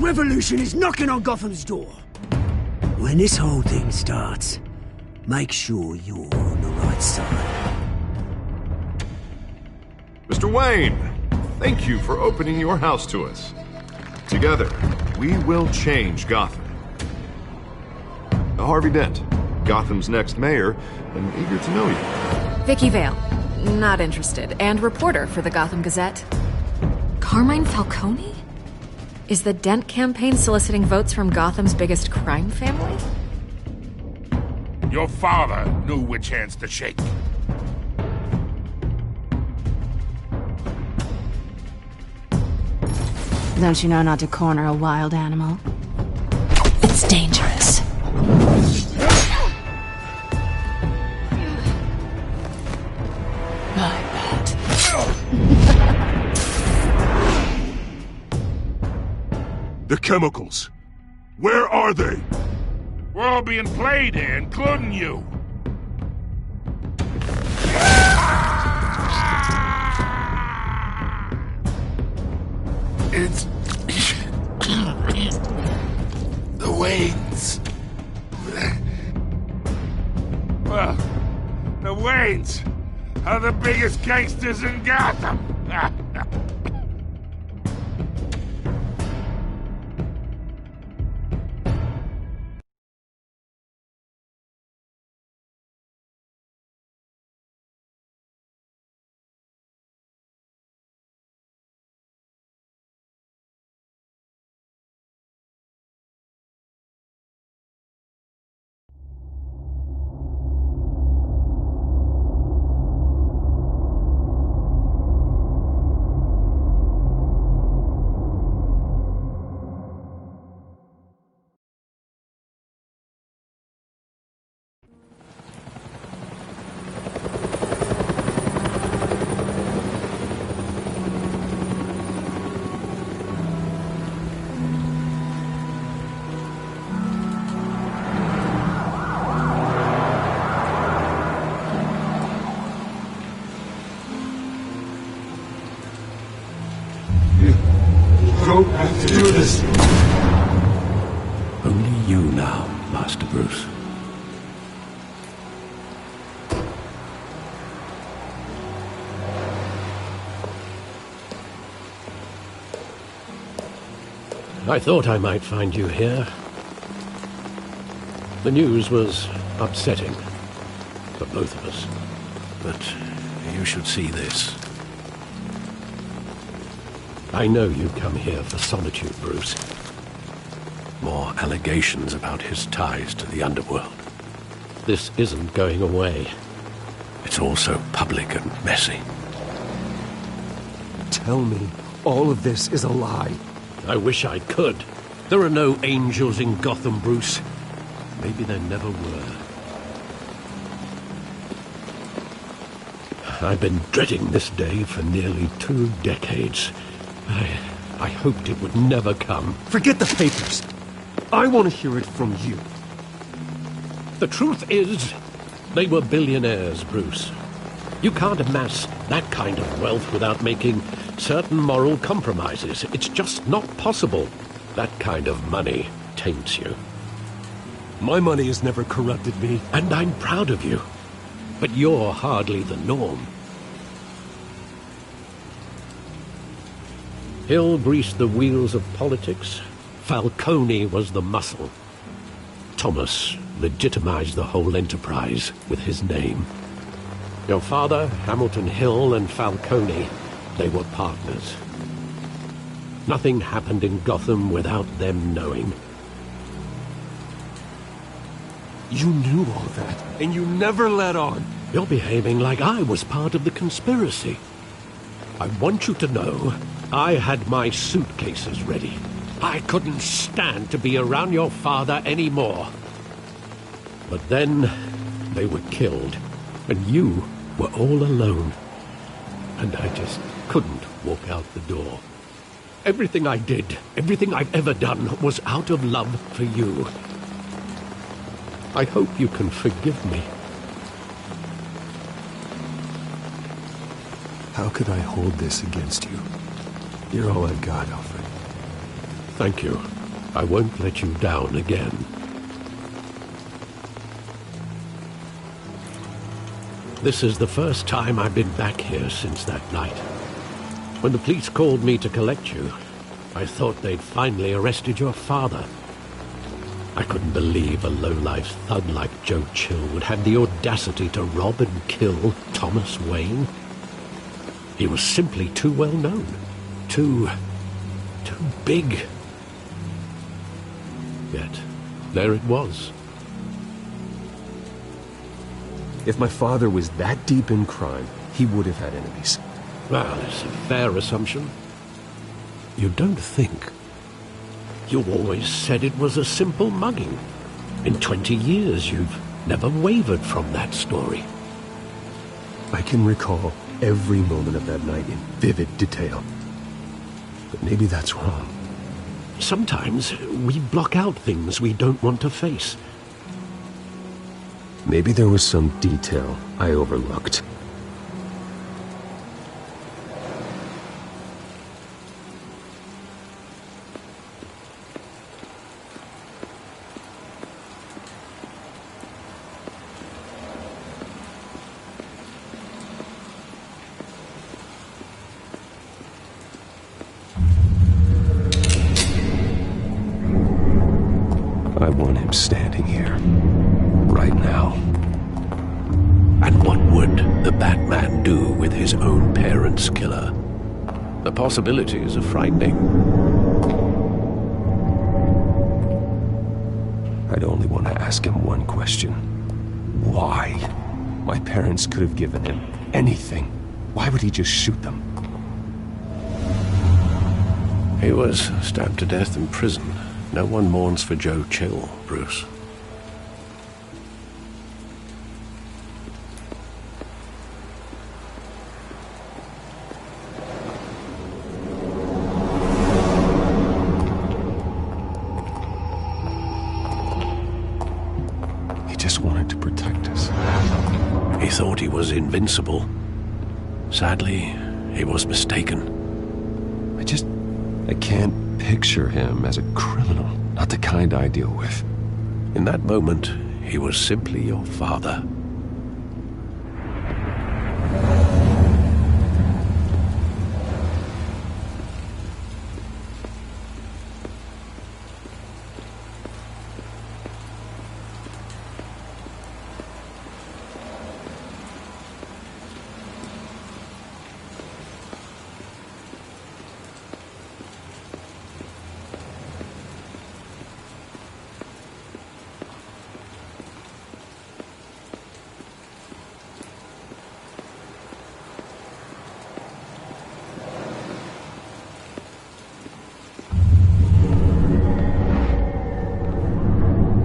revolution is knocking on Gotham's door. When this whole thing starts, make sure you're on the right side. Mr. Wayne, thank you for opening your house to us. Together, we will change Gotham. Harvey Dent, Gotham's next mayor, and eager to know you. Vicky Vale, not interested, and reporter for the Gotham Gazette. Carmine Falcone? Is the Dent campaign soliciting votes from Gotham's biggest crime family? Your father knew which hands to shake. Don't you know not to corner a wild animal? It's dangerous. My bad. The chemicals. Where are they? We're all being played here, including you. It's... the Waynes. Well, the Waynes are the biggest gangsters in Gotham. Don't have to do this. Only you now, Master Bruce. I thought I might find you here. The news was upsetting for both of us. But you should see this. I know you come here for solitude, Bruce. More allegations about his ties to the underworld. This isn't going away. It's all so public and messy. Tell me, all of this is a lie. I wish I could. There are no angels in Gotham, Bruce. Maybe there never were. I've been dreading this day for nearly 2 decades. I hoped it would never come. Forget the papers. I want to hear it from you. The truth is, they were billionaires, Bruce. You can't amass that kind of wealth without making certain moral compromises. It's just not possible. That kind of money taints you. My money has never corrupted me. And I'm proud of you. But you're hardly the norm. Hill greased the wheels of politics. Falcone was the muscle. Thomas legitimized the whole enterprise with his name. Your father, Hamilton Hill, and Falcone, they were partners. Nothing happened in Gotham without them knowing. You knew all that, and you never let on. You're behaving like I was part of the conspiracy. I want you to know I had my suitcases ready. I couldn't stand to be around your father anymore. But then they were killed, and you were all alone. And I just couldn't walk out the door. Everything I did, everything I've ever done, was out of love for you. I hope you can forgive me. How could I hold this against you? You're all I've got, Alfred. Thank you. I won't let you down again. This is the first time I've been back here since that night. When the police called me to collect you, I thought they'd finally arrested your father. I couldn't believe a low-life thug like Joe Chill would have the audacity to rob and kill Thomas Wayne. He was simply too well known. Too big. Yet, there it was. If my father was that deep in crime, he would have had enemies. Well, it's a fair assumption. You don't think? You always said it was a simple mugging. In 20 years, you've never wavered from that story. I can recall every moment of that night in vivid detail. But maybe that's wrong. Sometimes we block out things we don't want to face. Maybe there was some detail I overlooked. I want him standing here, right now. And what would the Batman do with his own parents' killer? The possibilities are frightening. I'd only want to ask him one question. Why? My parents could have given him anything. Why would he just shoot them? He was stabbed to death in prison. No one mourns for Joe Chill, Bruce. He just wanted to protect us. He thought he was invincible. Sadly, he was mistaken. I can't picture him as a criminal. Not the kind I deal with. In that moment, he was simply your father.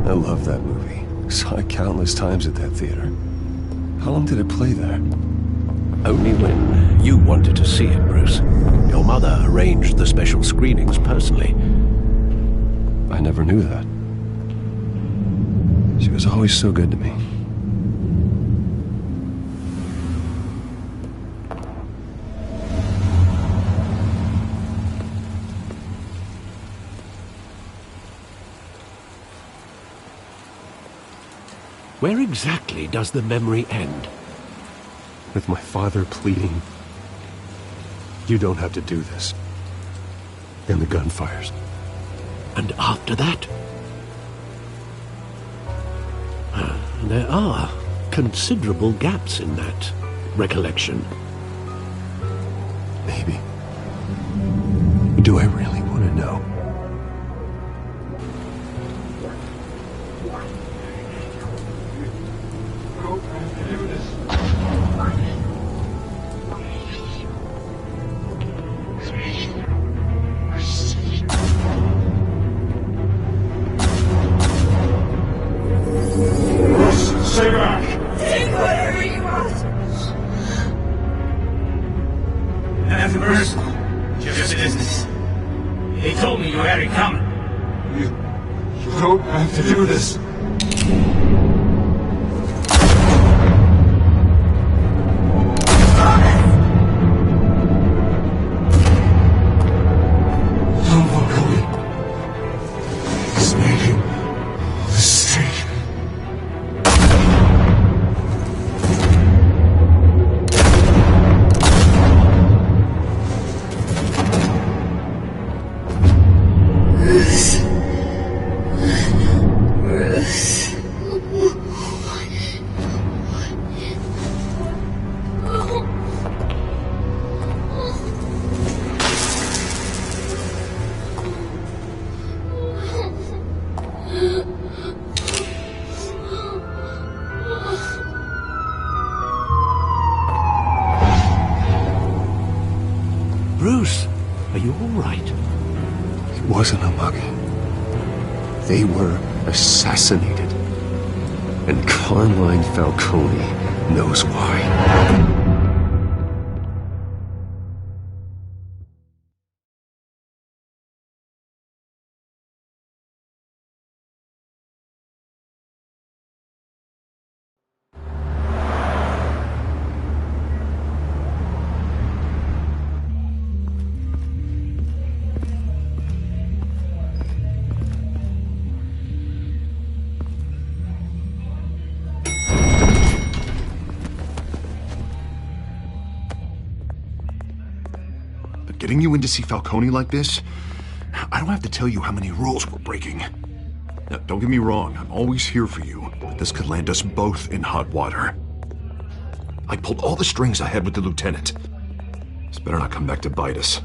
I love that movie. Saw it countless times at that theater. How long did it play there? Only when you wanted to see it, Bruce. Your mother arranged the special screenings personally. I never knew that. She was always so good to me. Where exactly does the memory end? With my father pleading, "You don't have to do this." And the gun fires. And after that? There are considerable gaps in that recollection. Maybe. Do I really want to know? Stay back! Take whatever you want! Nothing personal. Just business. They told me you had it coming. You don't have to do this. Don't walk away. It wasn't a mug. They were assassinated. And Carmine Falcone knows why. Getting you in to see Falcone like this? I don't have to tell you how many rules we're breaking. Now, don't get me wrong, I'm always here for you, but this could land us both in hot water. I pulled all the strings I had with the lieutenant. This better not come back to bite us.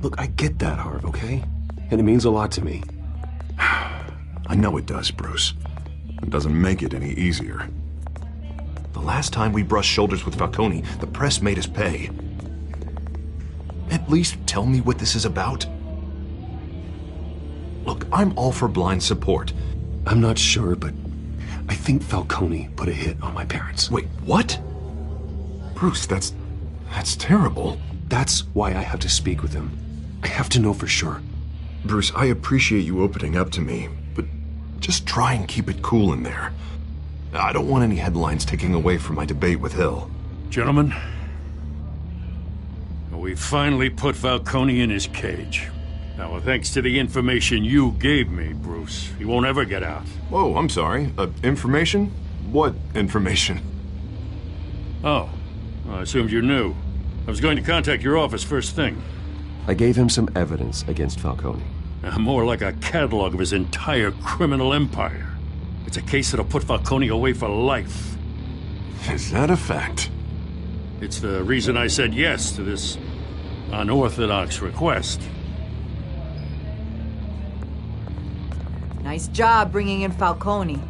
Look, I get that, Harv, okay? And it means a lot to me. I know it does, Bruce. It doesn't make it any easier. The last time we brushed shoulders with Falcone, the press made us pay. At least tell me what this is about. Look, I'm all for blind support. I'm not sure, but I think Falcone put a hit on my parents. Wait, what? Bruce, that's terrible. That's why I have to speak with him. I have to know for sure. Bruce, I appreciate you opening up to me, but just try and keep it cool in there. I don't want any headlines taking away from my debate with Hill. Gentlemen, we finally put Falcone in his cage. Now, thanks to the information you gave me, Bruce, he won't ever get out. Whoa, I'm sorry. Information? What information? Oh, I assumed you knew. I was going to contact your office first thing. I gave him some evidence against Falcone. More like a catalog of his entire criminal empire. It's a case that'll put Falcone away for life. Is that a fact? It's the reason I said yes to this unorthodox request. Nice job bringing in Falcone.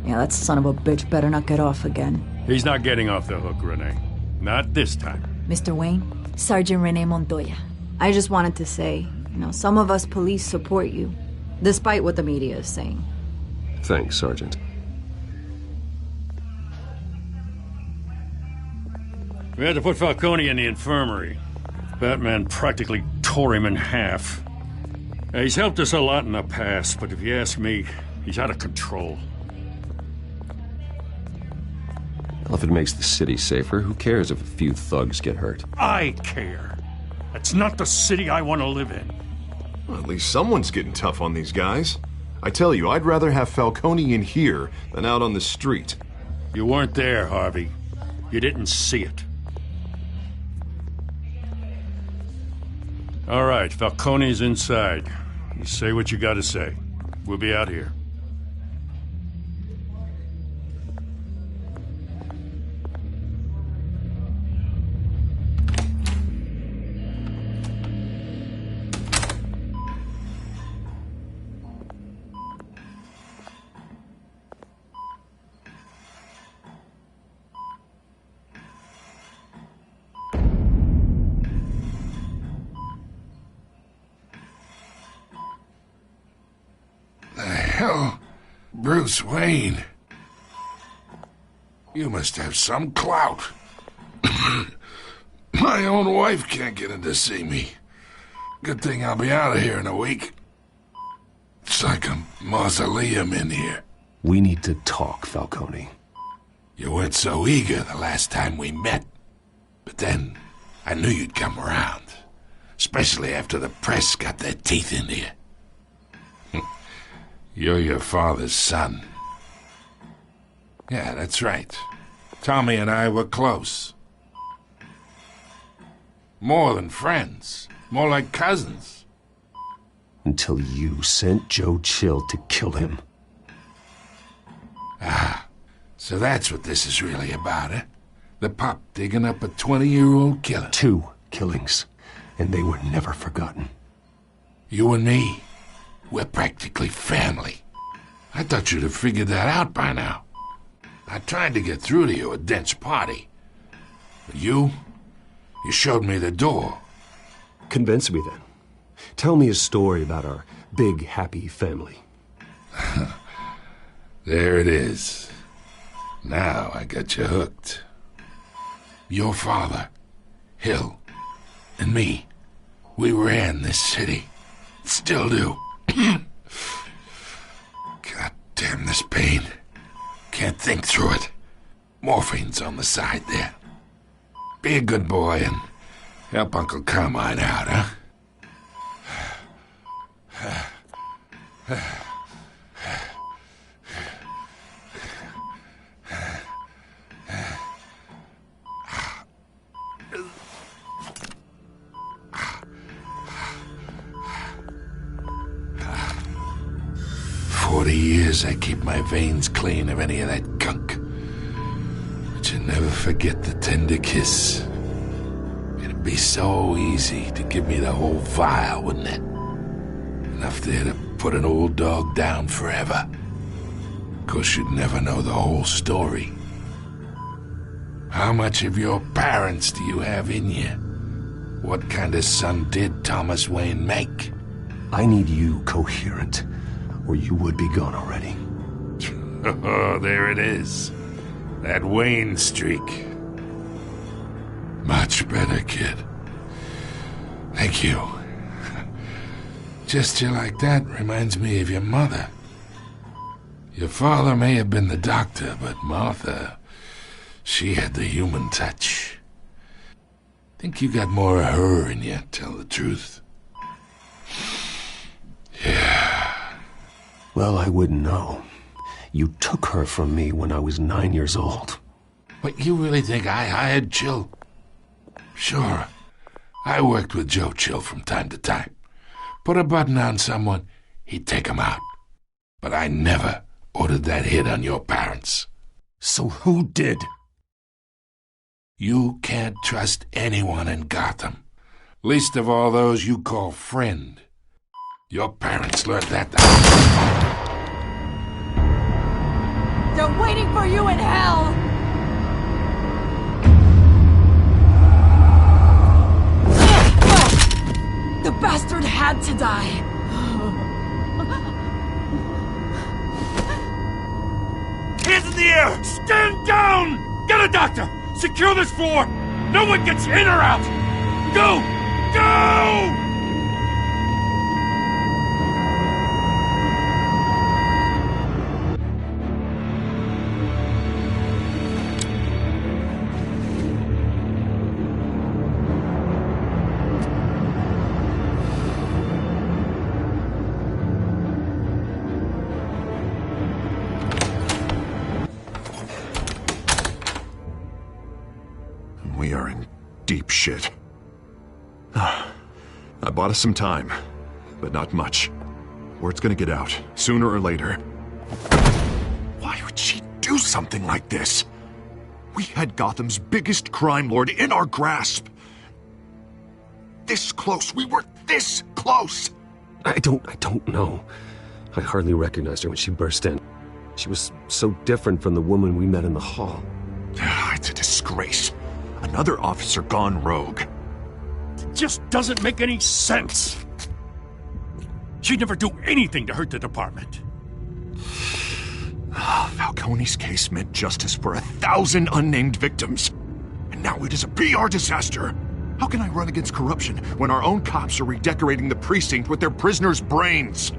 Yeah, that son of a bitch better not get off again. He's not getting off the hook, Renee. Not this time. Mr. Wayne, Sergeant Renee Montoya. I just wanted to say, some of us police support you, despite what the media is saying. Thanks, Sergeant. We had to put Falcone in the infirmary. Batman practically tore him in half. He's helped us a lot in the past, but if you ask me, he's out of control. Well, if it makes the city safer, who cares if a few thugs get hurt? I care. That's not the city I want to live in. Well, at least someone's getting tough on these guys. I tell you, I'd rather have Falcone in here than out on the street. You weren't there, Harvey. You didn't see it. All right, Falcone's inside. You say what you gotta say. We'll be out here. Hell, Bruce Wayne. You must have some clout. My own wife can't get in to see me. Good thing I'll be out of here in a week. It's like a mausoleum in here. We need to talk, Falcone. You weren't so eager the last time we met. But then, I knew you'd come around. Especially after the press got their teeth into you. You're your father's son. Yeah, that's right. Tommy and I were close. More than friends. More like cousins. Until you sent Joe Chill to kill him. Ah, so that's what this is really about, eh? The pup digging up a 20-year-old killer. 2 killings, and they were never forgotten. You and me, we're practically family. I thought you'd have figured that out by now. I tried to get through to you at Dent's party. But you showed me the door. Convince me then. Tell me a story about our big, happy family. There it is. Now I got you hooked. Your father, Hill, and me, we ran this city. Still do. God damn this pain. Can't think through it. Morphine's on the side there. Be a good boy and help Uncle Carmine out, huh? 40 years I keep my veins clean of any of that gunk. But you never forget the tender kiss. It'd be so easy to give me the whole vial, wouldn't it? Enough there to put an old dog down forever. Of course, you'd never know the whole story. How much of your parents do you have in you? What kind of son did Thomas Wayne make? I need you coherent, or you would be gone already. Oh, there it is. That Wayne streak. Much better, kid. Thank you. Gesture like that reminds me of your mother. Your father may have been the doctor, but Martha, she had the human touch. Think you got more of her in you, tell the truth. Yeah. Well, I wouldn't know. You took her from me when I was 9 years old. But you really think I hired Chill? Sure. I worked with Joe Chill from time to time. Put a button on someone, he'd take 'em out. But I never ordered that hit on your parents. So who did? You can't trust anyone in Gotham. Least of all those you call friend. Your parents learned that. They're waiting for you in hell! The bastard had to die. Hands in the air! Stand down! Get a doctor! Secure this floor! No one gets in or out! Go! Go! We are in deep shit. I bought us some time, but not much. Word's gonna get out, sooner or later. Why would she do something like this? We had Gotham's biggest crime lord in our grasp. This close. We were this close. I don't know. I hardly recognized her when she burst in. She was so different from the woman we met in the hall. It's a disgrace. Another officer gone rogue. It just doesn't make any sense. She'd never do anything to hurt the department. Falcone's case meant justice for 1,000 unnamed victims. And now it is a PR disaster. How can I run against corruption when our own cops are redecorating the precinct with their prisoners' brains?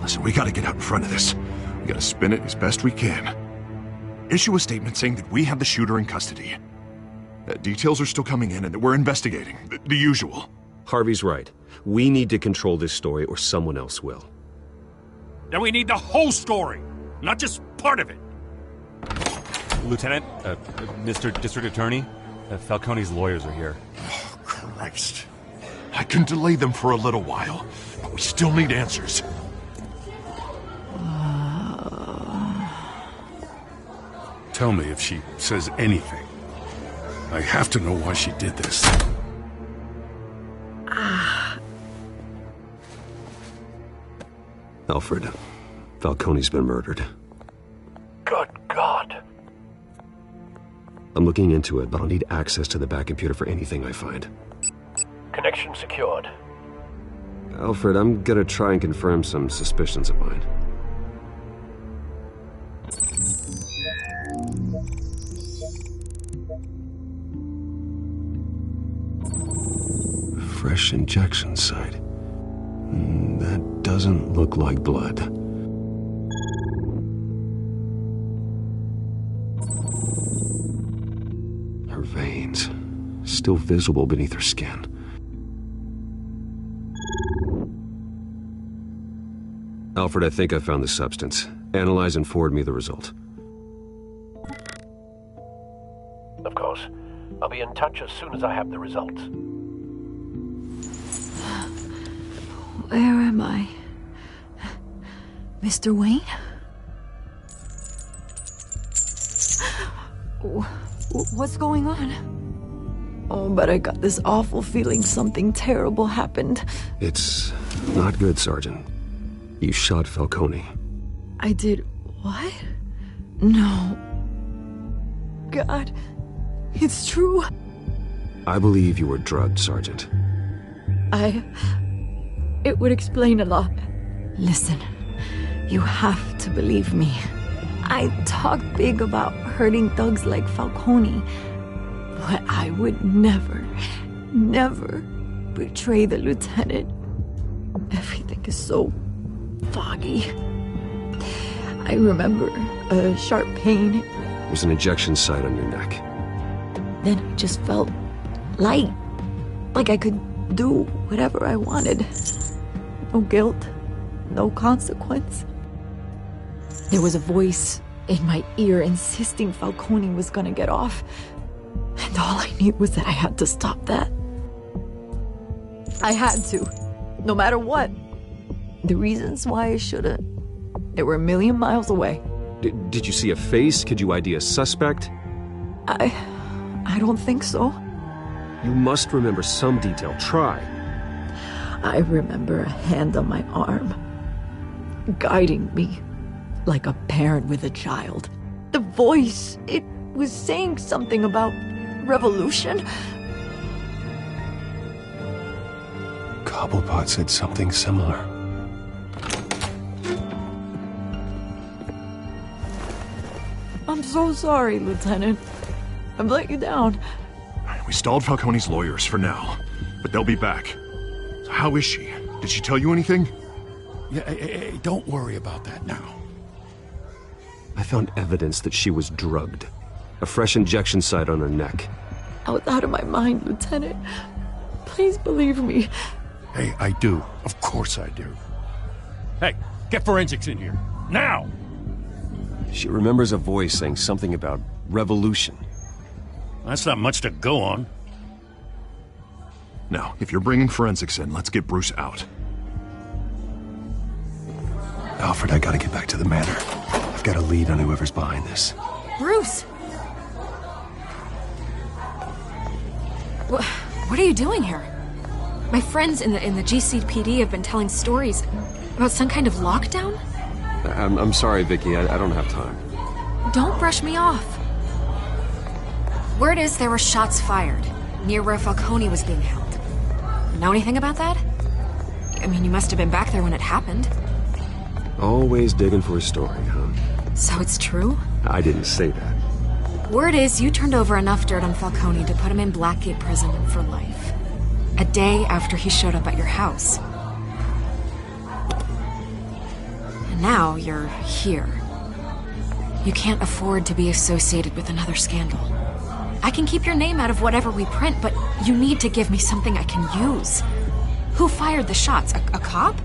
Listen, we gotta get out in front of this. We gotta spin it as best we can. Issue a statement saying that we have the shooter in custody. That details are still coming in and that we're investigating. The usual. Harvey's right. We need to control this story or someone else will. Then we need the whole story, not just part of it. Lieutenant, Mr. District Attorney, Falcone's lawyers are here. Oh, Christ. I can delay them for a little while, but we still need answers. Tell me if she says anything. I have to know why she did this. Alfred, Falcone's been murdered. Good God. I'm looking into it, but I'll need access to the back computer for anything I find. Connection secured. Alfred, I'm gonna try and confirm some suspicions of mine. Fresh injection site. That doesn't look like blood. Her veins, still visible beneath her skin. Alfred, I think I found the substance. Analyze and forward me the result. Of course. I'll be in touch as soon as I have the results. Where am I? Mr. Wayne? What's going on? Oh, but I got this awful feeling something terrible happened. It's not good, Sergeant. You shot Falcone. I did what? No. God, it's true. I believe you were drugged, Sergeant. It would explain a lot. Listen, you have to believe me. I talk big about hurting thugs like Falcone, but I would never betray the lieutenant. Everything is so foggy. I remember a sharp pain. There's an injection site on your neck. Then I just felt light, like I could do whatever I wanted. No guilt, no consequence. There was a voice in my ear insisting Falcone was gonna get off. And all I knew was that I had to stop that. I had to, no matter what. The reasons why I shouldn't, they were a million miles away. Did you see a face? Could you ID a suspect? I don't think so. You must remember some detail. Try. I remember a hand on my arm, guiding me like a parent with a child. The voice, it was saying something about revolution. Cobblepot said something similar. I'm so sorry, Lieutenant. I've let you down. We stalled Falcone's lawyers for now, but they'll be back. So how is she? Did she tell you anything? Yeah, hey, don't worry about that now. I found evidence that she was drugged. A fresh injection site on her neck. I was out of my mind, Lieutenant. Please believe me. Hey, I do. Of course I do. Hey, get forensics in here. Now! She remembers a voice saying something about revolution. That's not much to go on. Now, if you're bringing forensics in, let's get Bruce out. Alfred, I gotta get back to the manor. I've got a lead on whoever's behind this. Bruce! What are you doing here? My friends in the GCPD have been telling stories about some kind of lockdown? I'm sorry, Vicky. I don't have time. Don't brush me off. Word is there were shots fired near where Falcone was being held. Know anything about that? I mean, you must have been back there when it happened. Always digging for a story, huh? So it's true? I didn't say that. Word is you turned over enough dirt on Falcone to put him in Blackgate Prison for life. A day after he showed up at your house. And now you're here. You can't afford to be associated with another scandal. I can keep your name out of whatever we print, but you need to give me something I can use. Who fired the shots? A cop?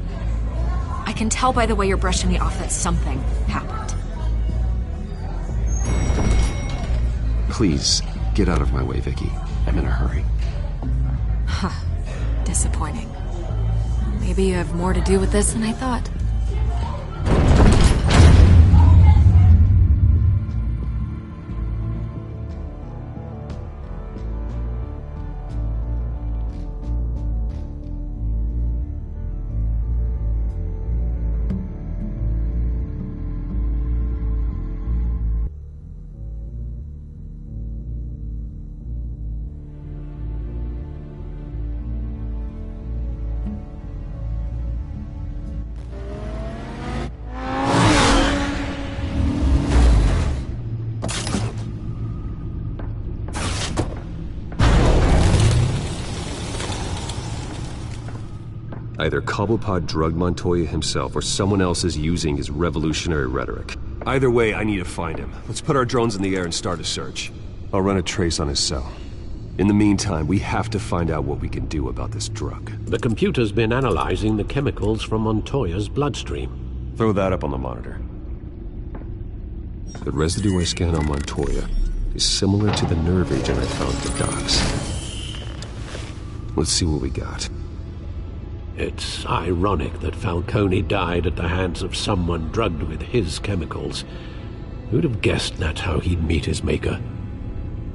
I can tell by the way you're brushing me off that something happened. Please, get out of my way, Vicky. I'm in a hurry. Huh. Disappointing. Maybe you have more to do with this than I thought. Either Cobblepot drugged Montoya himself, or someone else is using his revolutionary rhetoric. Either way, I need to find him. Let's put our drones in the air and start a search. I'll run a trace on his cell. In the meantime, we have to find out what we can do about this drug. The computer's been analyzing the chemicals from Montoya's bloodstream. Throw that up on the monitor. The residue I scanned on Montoya is similar to the nerve agent I found at the docks. Let's see what we got. It's ironic that Falcone died at the hands of someone drugged with his chemicals. Who'd have guessed that's how he'd meet his maker?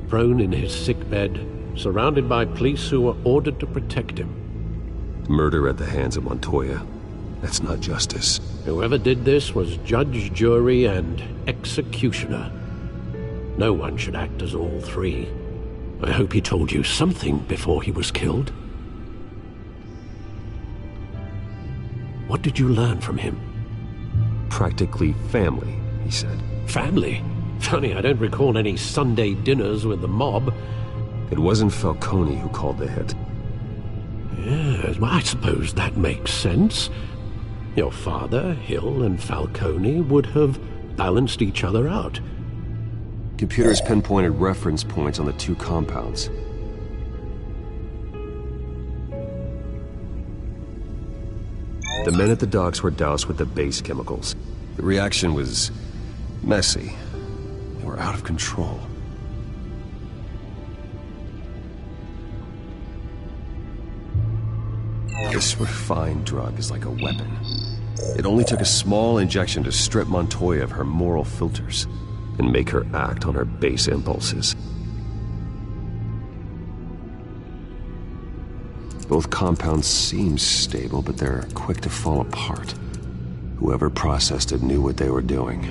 Prone in his sickbed, surrounded by police who were ordered to protect him. Murder at the hands of Montoya. That's not justice. Whoever did this was judge, jury, and executioner. No one should act as all three. I hope he told you something before he was killed. What did you learn from him? Practically family, he said. Family? Funny, I don't recall any Sunday dinners with the mob. It wasn't Falcone who called the hit. Yes, well, I suppose that makes sense. Your father, Hill, and Falcone would have balanced each other out. Computers pinpointed reference points on the two compounds. The men at the docks were doused with the base chemicals. The reaction was messy. They were out of control. This refined drug is like a weapon. It only took a small injection to strip Montoya of her moral filters and make her act on her base impulses. Both compounds seem stable, but they're quick to fall apart. Whoever processed it knew what they were doing.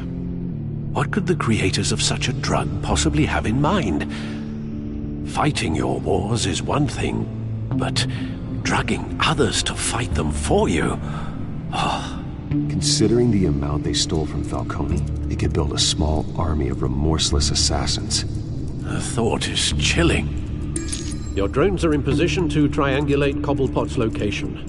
What could the creators of such a drug possibly have in mind? Fighting your wars is one thing, but drugging others to fight them for you? Oh. Considering the amount they stole from Falcone, they could build a small army of remorseless assassins. The thought is chilling. Your drones are in position to triangulate Cobblepot's location.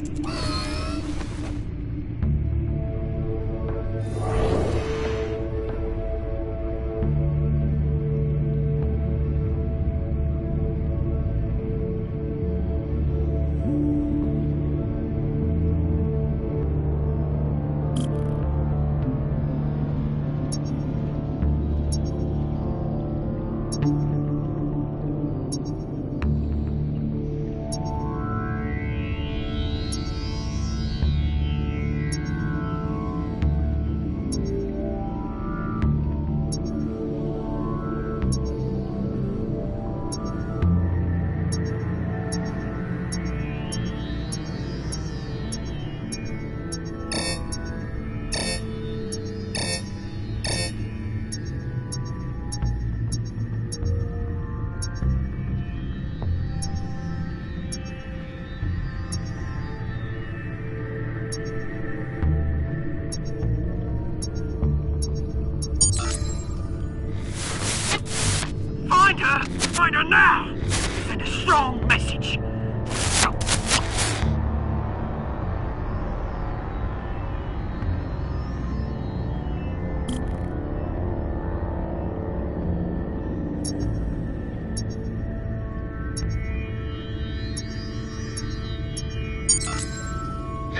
Find her now! Send a strong message!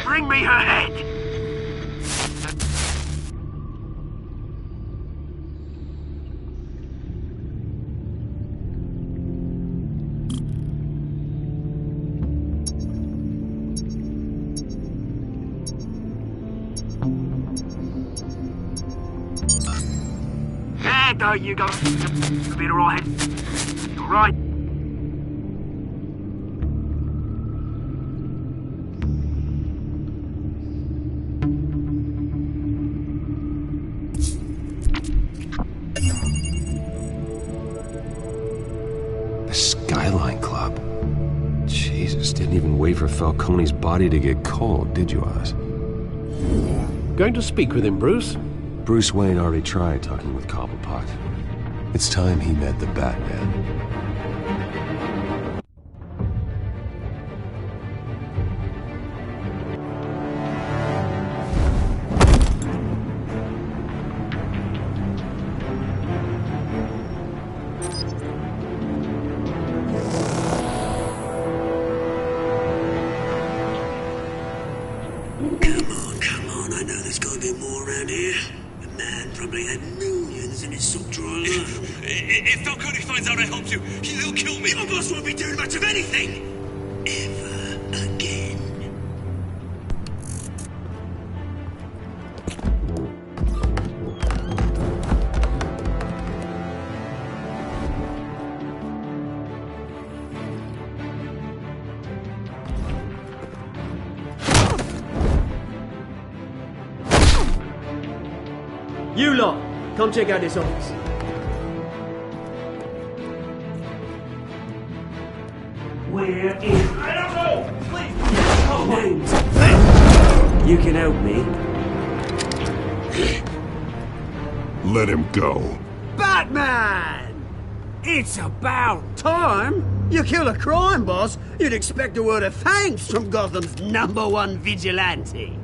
Bring me her head! There you go. You'll be alright. Alright. The Skyline Club. Jesus, didn't even wait for Falcone's body to get cold, did you, Oz? Going to speak with him, Bruce? Bruce Wayne already tried talking with Cobblepot. It's time he met the Batman. Come on, I know there's gotta be more around here. The man probably had millions in his sock drawer alone. If Falcone finds out I helped you, he'll kill me. Your boss won't be doing much of anything! Ever again. You lot, come check out this office. Where is... I don't know! Please! You can help me. Let him go. Batman! It's about time! You kill a crime boss, you'd expect a word of thanks from Gotham's #1 vigilante.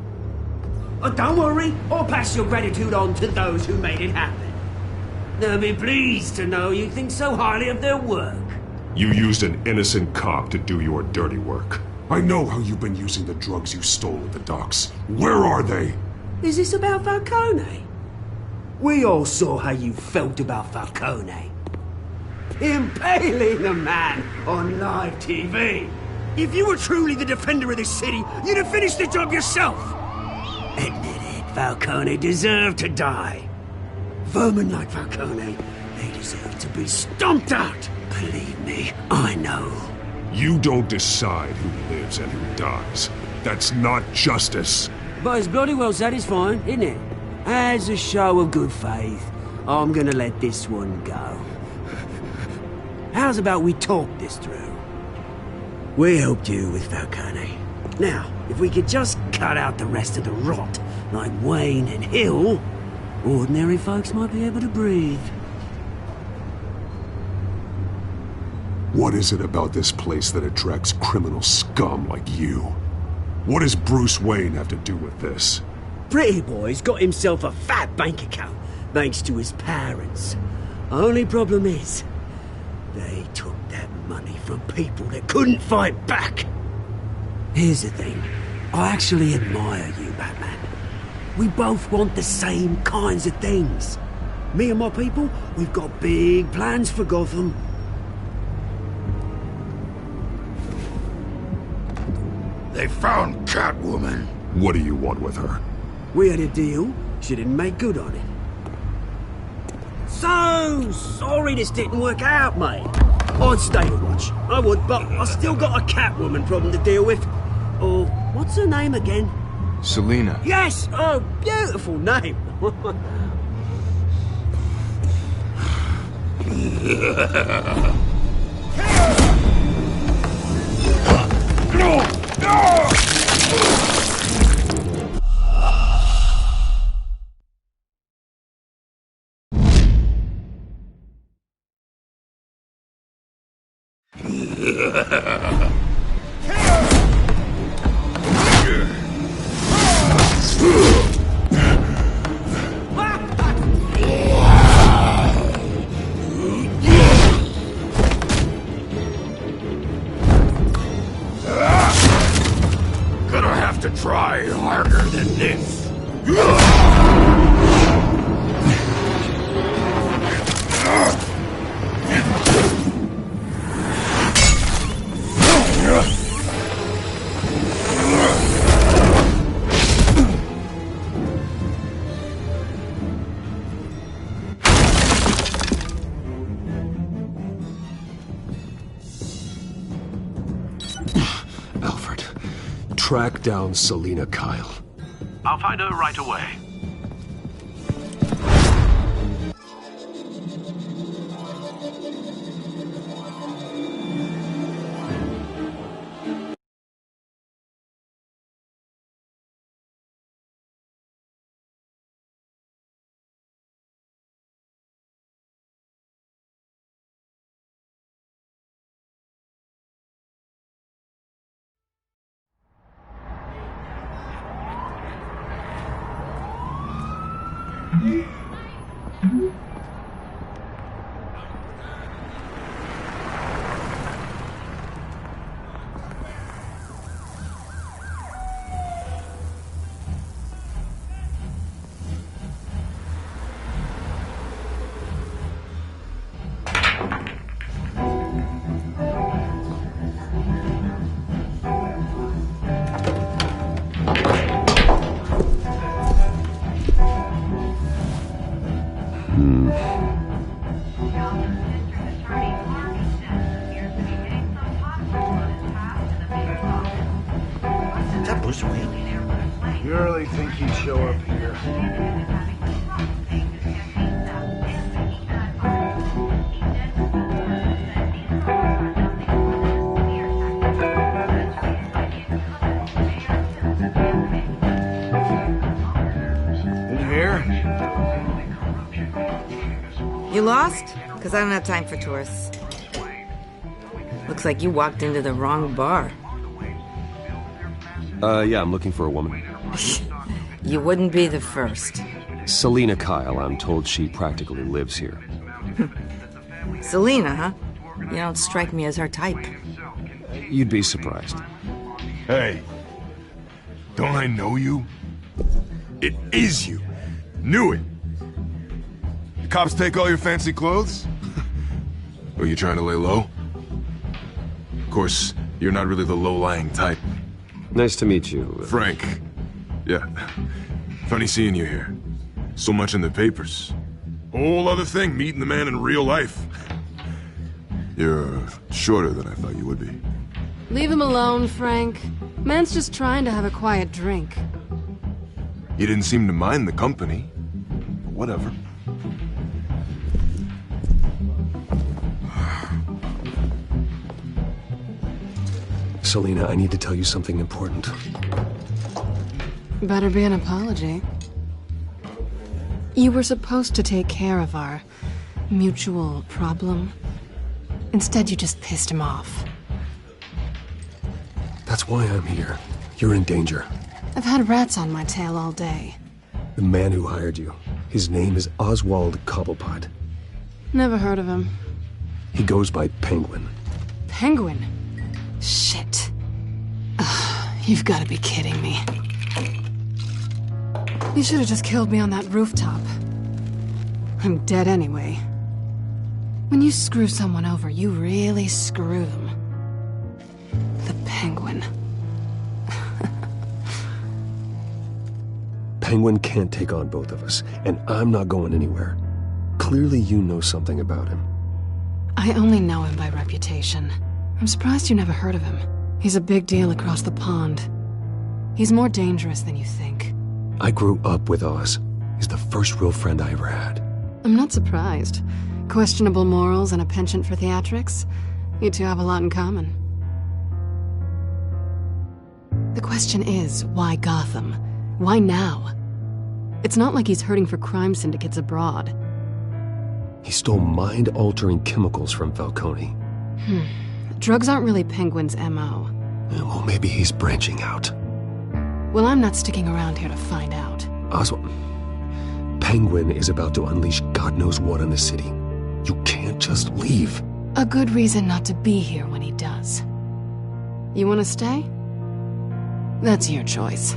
Oh, don't worry, I'll pass your gratitude on to those who made it happen. They'll be pleased to know you think so highly of their work. You used an innocent cop to do your dirty work. I know how you've been using the drugs you stole at the docks. Where are they? Is this about Falcone? We all saw how you felt about Falcone. Impaling a man on live TV. If you were truly the defender of this city, you'd have finished the job yourself. Admit it, Falcone deserved to die. Vermin like Falcone, they deserve to be stomped out. Believe me, I know. You don't decide who lives and who dies. That's not justice. But it's bloody well satisfying, isn't it? As a show of good faith, I'm gonna let this one go. How's about we talk this through? We helped you with Falcone. Now, if we could just cut out the rest of the rot, like Wayne and Hill, ordinary folks might be able to breathe. What is it about this place that attracts criminal scum like you? What does Bruce Wayne have to do with this? Pretty Boy's got himself a fat bank account, thanks to his parents. Only problem is, they took that money from people that couldn't fight back. Here's the thing. I actually admire you, Batman. We both want the same kinds of things. Me and my people, we've got big plans for Gotham. They found Catwoman. What do you want with her? We had a deal. She didn't make good on it. So sorry this didn't work out, mate. I'd stay to watch. I would, but I still got a Catwoman problem to deal with. Oh, what's her name again? Selina. Yes! Oh, beautiful name. Gonna have to try harder than this. Alfred, track down Selina Kyle. I'll find her right away. You really think he'd show up here? In here? You lost? Because I don't have time for tourists. Looks like you walked into the wrong bar. Yeah, I'm looking for a woman. You wouldn't be the first. Selina Kyle, I'm told she practically lives here. Selina, huh? You don't strike me as her type. You'd be surprised. Hey, don't I know you? It is you. Knew it. The cops take all your fancy clothes? Were you trying to lay low? Of course, you're not really the low-lying type. Nice to meet you. Frank. Yeah. Funny seeing you here. So much in the papers. Whole other thing, meeting the man in real life. You're shorter than I thought you would be. Leave him alone, Frank. Man's just trying to have a quiet drink. You didn't seem to mind the company. Whatever. Selina, I need to tell you something important. Better be an apology. You were supposed to take care of our mutual problem. Instead, you just pissed him off. That's why I'm here. You're in danger. I've had rats on my tail all day. The man who hired you, his name is Oswald Cobblepot. Never heard of him. He goes by Penguin. Penguin? Shit. Ugh, you've got to be kidding me. You should have just killed me on that rooftop. I'm dead anyway. When you screw someone over, you really screw them. The Penguin. Penguin can't take on both of us, and I'm not going anywhere. Clearly you know something about him. I only know him by reputation. I'm surprised you never heard of him. He's a big deal across the pond. He's more dangerous than you think. I grew up with Oz. He's the first real friend I ever had. I'm not surprised. Questionable morals and a penchant for theatrics. You two have a lot in common. The question is, why Gotham? Why now? It's not like he's hurting for crime syndicates abroad. He stole mind-altering chemicals from Falcone. Drugs aren't really Penguin's M.O. Well, maybe he's branching out. Well, I'm not sticking around here to find out. Oswald, Penguin is about to unleash God knows what on the city. You can't just leave. A good reason not to be here when he does. You want to stay? That's your choice.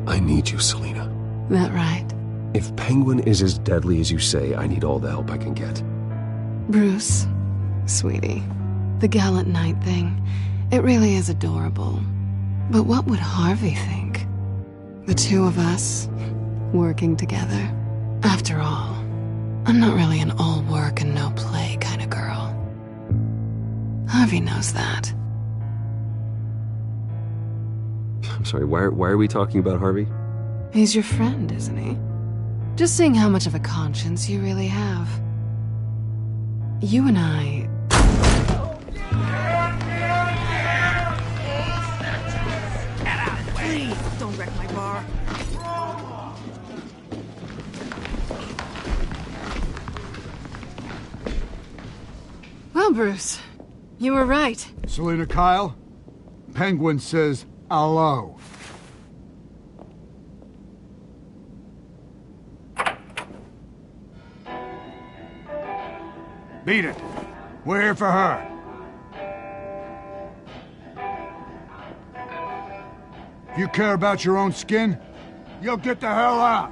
I need you, Selina. That right? If Penguin is as deadly as you say, I need all the help I can get. Bruce, sweetie, the gallant knight thing, it really is adorable. But what would Harvey think? The two of us, working together. After all, I'm not really an all work and no play kind of girl. Harvey knows that. I'm sorry, why are we talking about Harvey? He's your friend, isn't he? Just seeing how much of a conscience you really have. You and I... Please, don't wreck my bar. Well, Bruce, you were right. Selina Kyle, Penguin says hello. Beat it. We're here for her. If you care about your own skin, you'll get the hell out.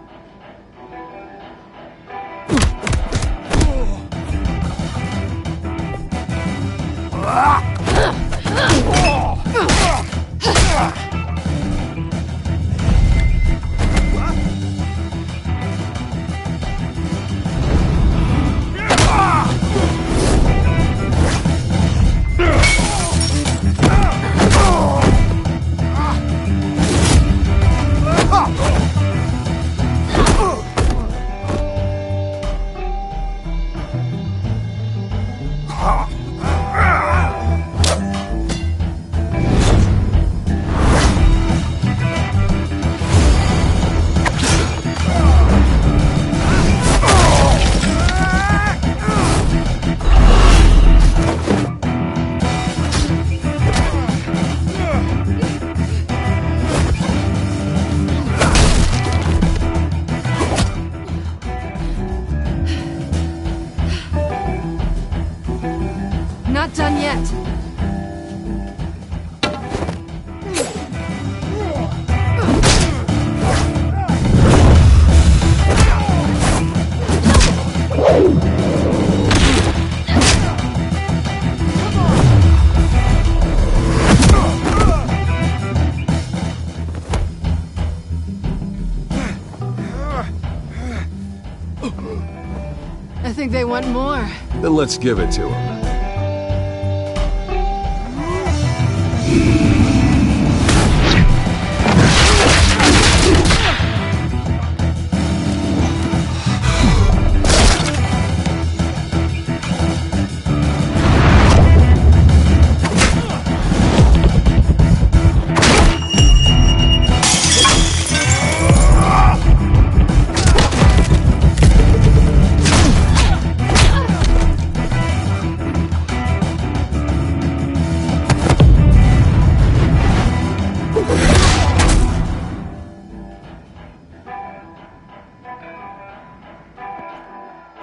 think they want more. Then let's give it to them.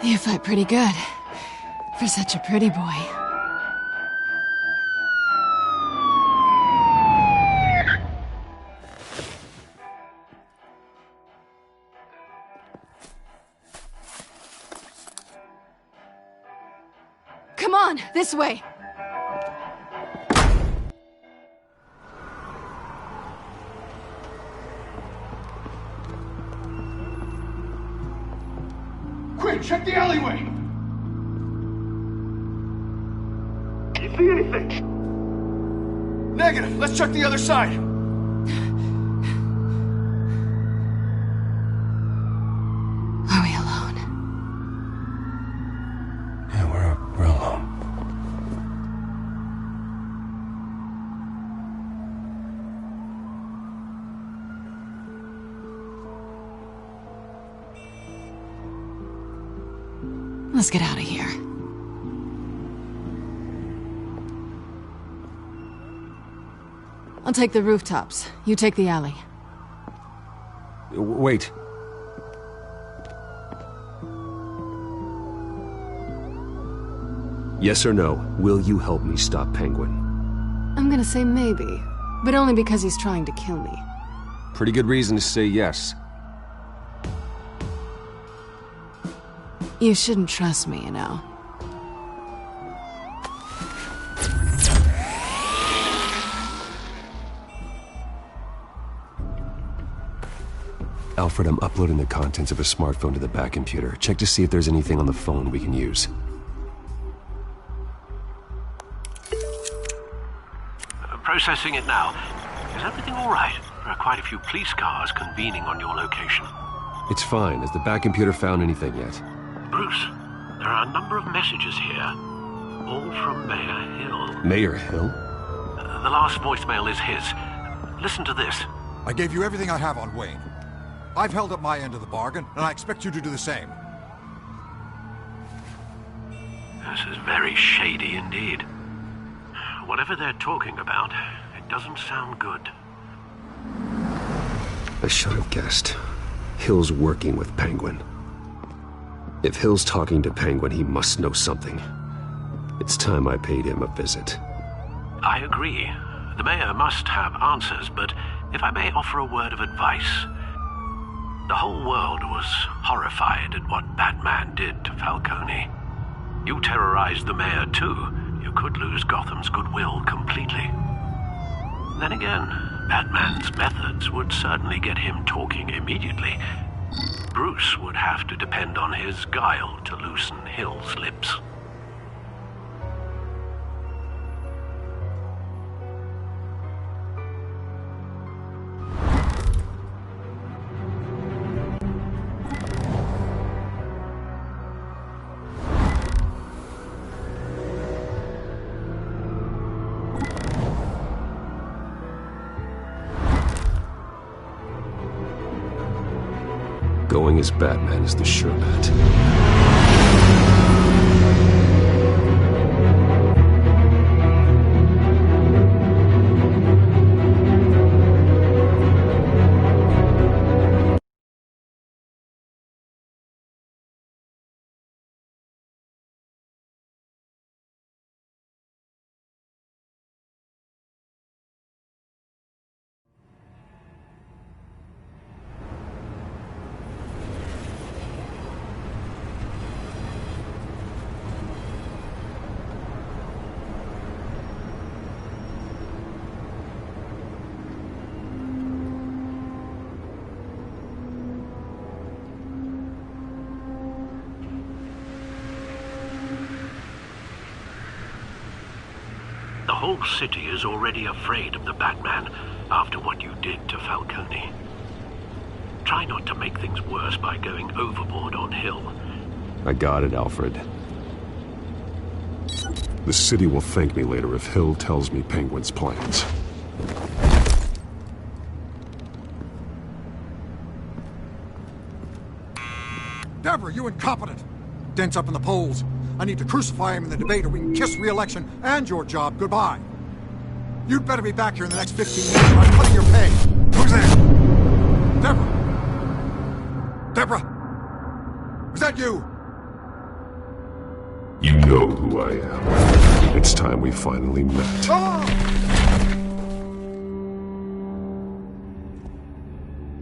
You fight pretty good. For such a pretty boy. Come on, this way. Quick, check the alleyway! You see anything? Negative. Let's check the other side. Are we alone? Yeah, we're alone. Let's get out of here. I'll take the rooftops. You take the alley. Wait. Yes or no, will you help me stop Penguin? I'm gonna say maybe, but only because he's trying to kill me. Pretty good reason to say yes. You shouldn't trust me, you know. Alfred, I'm uploading the contents of a smartphone to the back computer. Check to see if there's anything on the phone we can use. Processing it now. Is everything all right? There are quite a few police cars convening on your location. It's fine. Has the back computer found anything yet? Bruce, there are a number of messages here. All from Mayor Hill. Mayor Hill? The last voicemail is his. Listen to this. I gave you everything I have on Wayne. I've held up my end of the bargain, and I expect you to do the same. This is very shady indeed. Whatever they're talking about, it doesn't sound good. I should have guessed. Hill's working with Penguin. If Hill's talking to Penguin, he must know something. It's time I paid him a visit. I agree. The mayor must have answers, but if I may offer a word of advice. The whole world was horrified at what Batman did to Falcone. You terrorized the mayor too. You could lose Gotham's goodwill completely. Then again, Batman's methods would certainly get him talking immediately. Bruce would have to depend on his guile to loosen Hill's lips. Going as Batman is the sure bet. The whole city is already afraid of the Batman after what you did to Falcone. Try not to make things worse by going overboard on Hill. I got it, Alfred. The city will thank me later if Hill tells me Penguin's plans. Deborah, you incompetent! Dent's up in the polls. I need to crucify him in the debate or we can kiss re-election and your job goodbye. You'd better be back here in the next 15 minutes or I'm cutting your pay. Who's there? Deborah! Deborah! Was that you? You know who I am. It's time we finally met. Ah!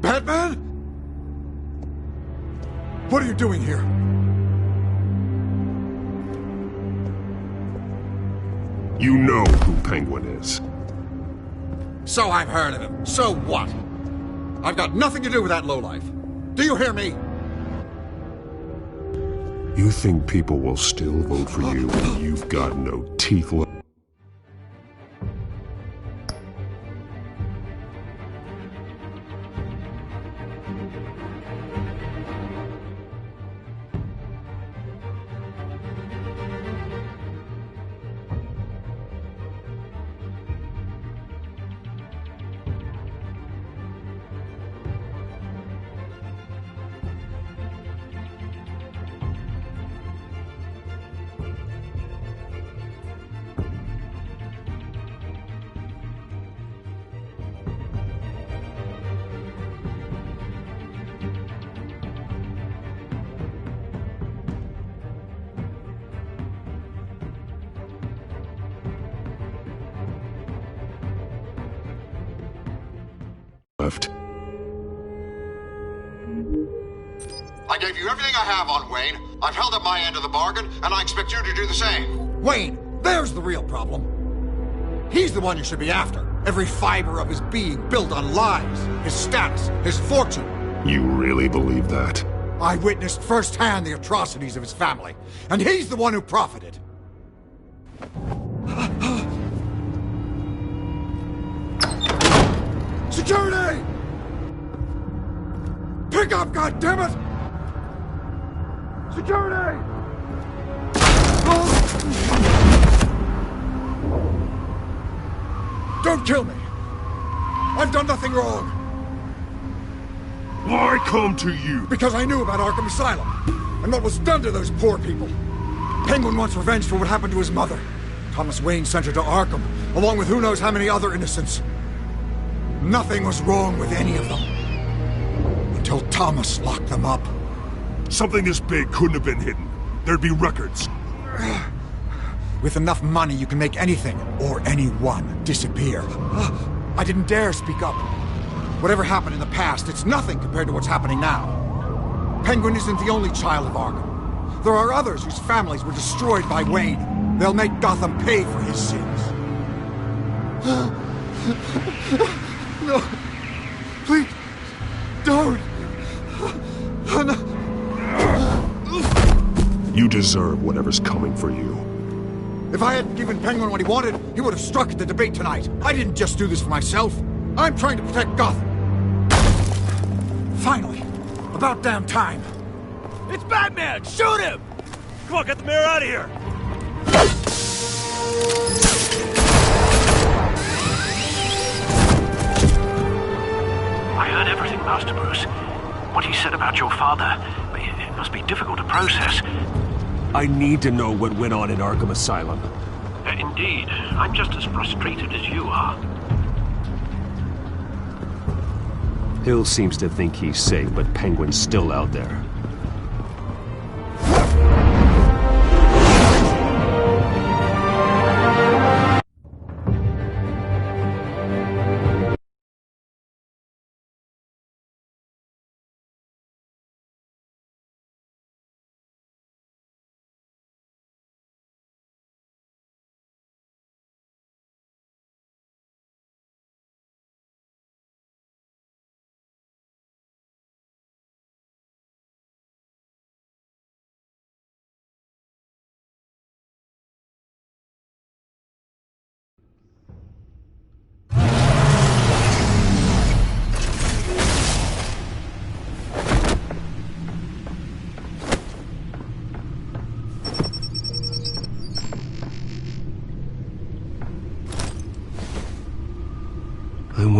Batman? What are you doing here? You know who Penguin is. So I've heard of him. So what? I've got nothing to do with that lowlife. Do you hear me? You think people will still vote for you when you've got no teeth left? I gave you everything I have on Wayne. I've held up my end of the bargain, and I expect you to do the same. Wayne, there's the real problem. He's the one you should be after. Every fiber of his being built on lies, his status, his fortune. You really believe that? I witnessed firsthand the atrocities of his family, and he's the one who profited. Security! Pick up, goddammit! Security! Don't kill me! I've done nothing wrong! Why come to you? Because I knew about Arkham Asylum, and what was done to those poor people. Penguin wants revenge for what happened to his mother. Thomas Wayne sent her to Arkham, along with who knows how many other innocents. Nothing was wrong with any of them. Until Thomas locked them up. Something this big couldn't have been hidden. There'd be records. With enough money, you can make anything, or anyone, disappear. I didn't dare speak up. Whatever happened in the past, it's nothing compared to what's happening now. Penguin isn't the only child of Arkham. There are others whose families were destroyed by Wayne. They'll make Gotham pay for his sins. No. Please. Don't. No. You deserve whatever's coming for you. If I hadn't given Penguin what he wanted, he would have struck at the debate tonight. I didn't just do this for myself. I'm trying to protect Gotham. Finally. About damn time. It's Batman! Shoot him! Come on, get the mayor out of here! I heard everything, Master Bruce. What he said about your father, it must be difficult to process. I need to know what went on in Arkham Asylum. Indeed. I'm just as frustrated as you are. Hill seems to think he's safe, but Penguin's still out there.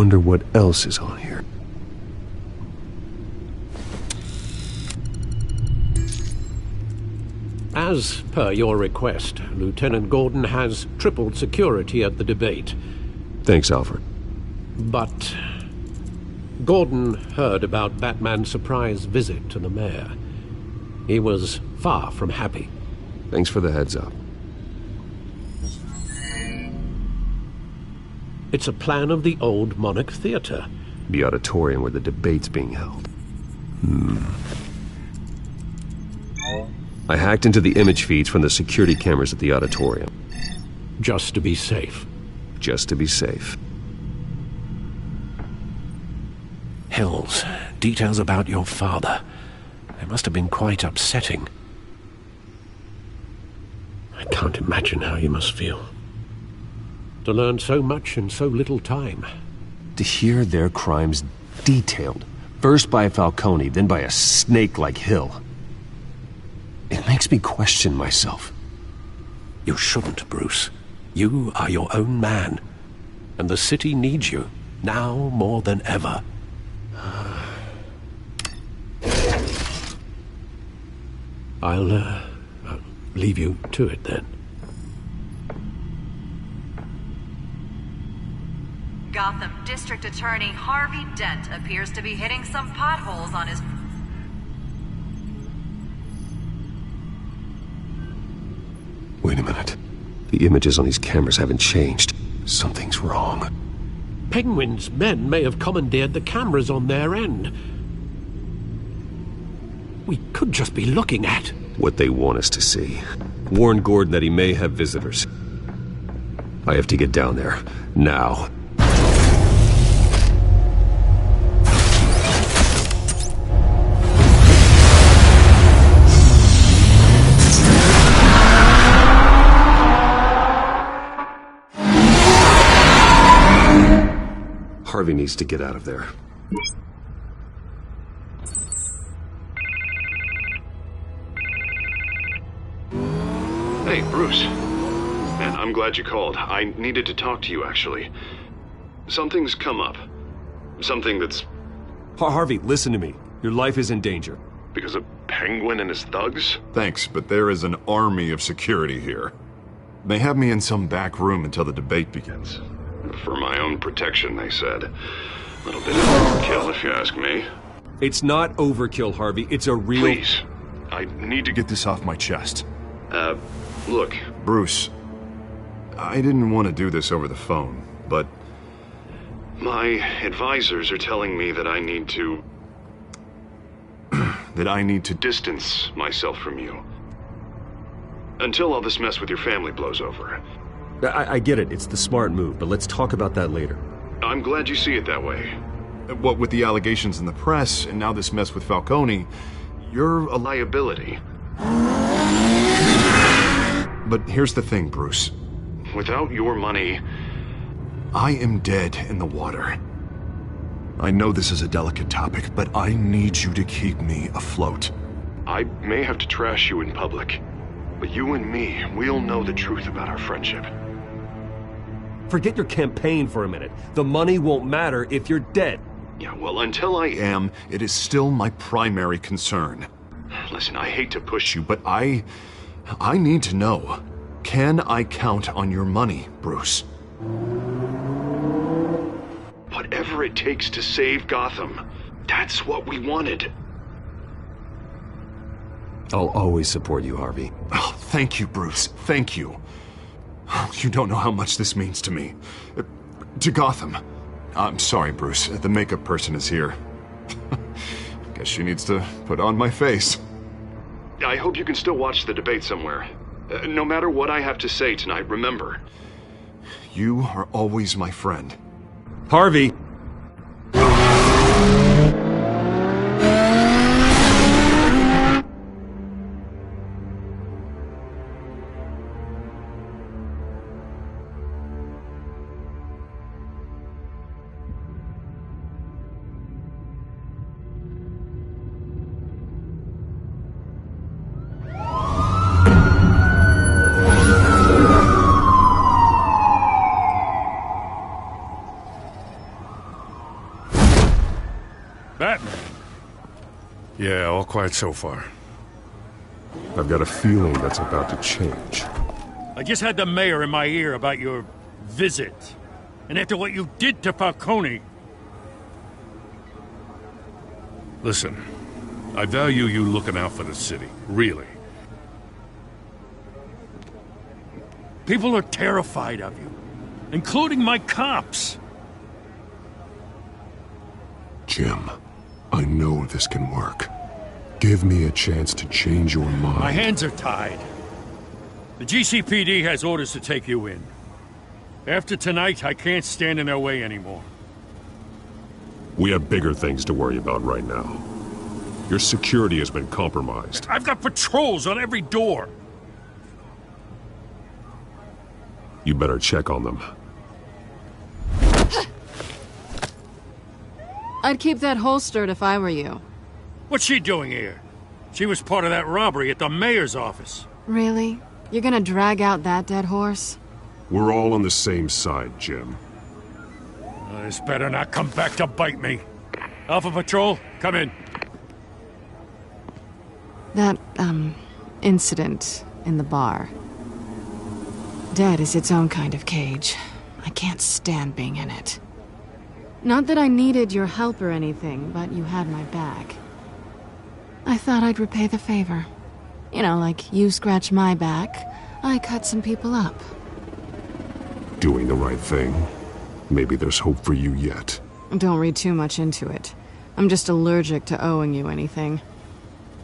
wonder what else is on here. As per your request, Lieutenant Gordon has tripled security at the debate. Thanks, Alfred. But Gordon heard about Batman's surprise visit to the mayor. He was far from happy. Thanks for the heads up. It's a plan of the old Monarch Theater. The auditorium where the debate's being held. I hacked into the image feeds from the security cameras at the auditorium. Just to be safe. Just to be safe. Hills, details about your father. They must have been quite upsetting. I can't imagine how you must feel. To learn so much in so little time. To hear their crimes detailed, first by Falcone, then by a snake like Hill. It makes me question myself. You shouldn't, Bruce. You are your own man. And the city needs you, now more than ever. I'll leave you to it then. Gotham District Attorney Harvey Dent appears to be hitting some potholes on his... Wait a minute. The images on these cameras haven't changed. Something's wrong. Penguin's men may have commandeered the cameras on their end. We could just be looking at... what they want us to see. Warn Gordon that he may have visitors. I have to get down there. Now. Harvey needs to get out of there. Hey, Bruce. Man, I'm glad you called. I needed to talk to you, actually. Something's come up. Something that's... Harvey, listen to me. Your life is in danger. Because of Penguin and his thugs? Thanks, but there is an army of security here. They have me in some back room until the debate begins. For my own protection, they said. A little bit of overkill, if you ask me. It's not overkill, Harvey. It's a real... Please. I need to get this off my chest. Look, Bruce. I didn't want to do this over the phone, but... my advisors are telling me that I need to... that I need to distance myself from you. Until all this mess with your family blows over. I get it. It's the smart move, but let's talk about that later. I'm glad you see it that way. What with the allegations in the press, and now this mess with Falcone, you're a liability. But here's the thing, Bruce. Without your money, I am dead in the water. I know this is a delicate topic, but I need you to keep me afloat. I may have to trash you in public, but you and me, we'll know the truth about our friendship. Forget your campaign for a minute. The money won't matter if you're dead. Yeah, well, until I am, it is still my primary concern. Listen, I hate to push you, but I need to know. Can I count on your money, Bruce? Whatever it takes to save Gotham. That's what we wanted. I'll always support you, Harvey. Oh, thank you, Bruce. Thank you. You don't know how much this means to me. To Gotham. I'm sorry, Bruce. The makeup person is here. Guess she needs to put on my face. I hope you can still watch the debate somewhere. No matter what I have to say tonight, remember, you are always my friend. Harvey! Batman? Yeah, all quiet so far. I've got a feeling that's about to change. I just had the mayor in my ear about your visit. And after what you did to Falcone... Listen, I value you looking out for the city, really. People are terrified of you, including my cops. Jim, I know this can work. Give me a chance to change your mind. My hands are tied. The GCPD has orders to take you in. After tonight, I can't stand in their way anymore. We have bigger things to worry about right now. Your security has been compromised. I've got patrols on every door. You better check on them. I'd keep that holstered if I were you. What's she doing here? She was part of that robbery at the mayor's office. Really? You're gonna drag out that dead horse? We're all on the same side, Jim. This better not come back to bite me. Alpha Patrol, come in. That, incident in the bar. Dead is its own kind of cage. I can't stand being in it. Not that I needed your help or anything, but you had my back. I thought I'd repay the favor. You know, like you scratch my back, I cut some people up. Doing the right thing. Maybe there's hope for you yet. Don't read too much into it. I'm just allergic to owing you anything.